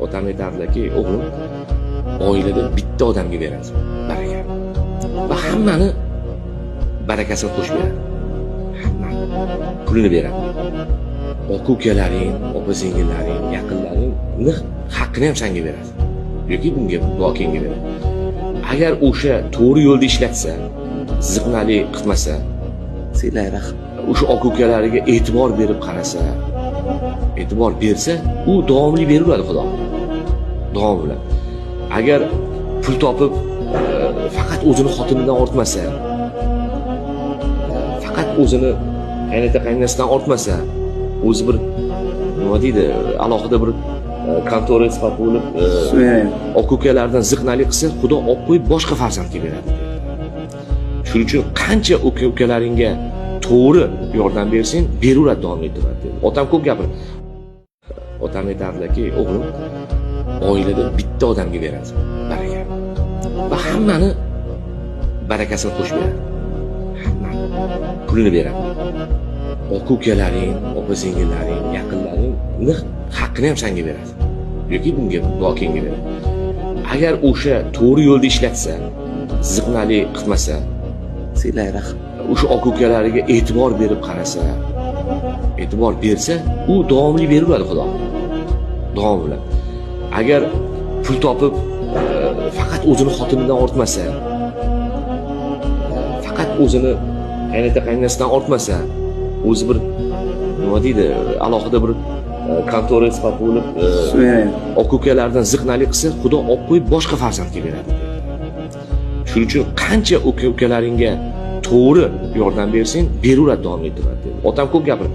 otam aytardilarki, o'g'lim, oilada bitta odamga beradi baraka. Va hammani barakasini qo'shib beradi. Hammani pulini beradi. Aka-ukalaring, opa-singillaring, yaqinlaringni haqqini ham senga beradi. Yoki bunga bokenga beradi. Agar o'sha to'g'ri yo'lda ishlatsa, ziqnali qilmasa, Sizlar o'sha aka-ukalariga e'tibor berib qarasa, e'tibor bersa, u davomli beraveradi Xudo. Davom bilan. Agar pul topib faqat o'zini xotinidan ortmasa, faqat o'zini qaynota-qaynonasidan ortmasa, o'zi bir nima deydi, alohida bir kontora sifatida bo'lib, aka-ukalardan ziqnalik qilsa, Xudo olib qo'yib boshqa farzandga beradi. Shuning uchun qancha aka-ukalaringga to'g'ri yordam bersang, beraveradi, davom ettiradi. Otam ko'p gapiradi. Otam aytardilarki, o'g'lim, oilada bitta odamga beradi baraka. Va hammani barakasini qo'shib beradi. Hammani pulini beradi. Aka-ukalaring, opa-singillaring, yaqinlaringni haqqini ham senga beradi. Yoki bunga bokenga beradi. Agar o'sha to'g'ri yo'lda ishlatsa, ziqnali qilmasa, Sizlar o'sha aka-ukalariga e'tibor berib qarasa, e'tibor bersa, u davomli beraveradi Xudo. Davom bilan. Agar pul topib faqat o'zini xotinidan ortmasa, faqat o'zini qaynota-qaynonasidan ortmasa, o'zi bir nima deydi, alohida bir kontora sifatida bo'lib, aka-ukalardan ziqnalik qilsa, Xudo olib qo'yib boshqa farzandga beradi. Shuning uchun qancha aka-ukalaringga to'g'ri yordam bersang, beraveradi, davom ettiradi. Otam ko'p gapiradi.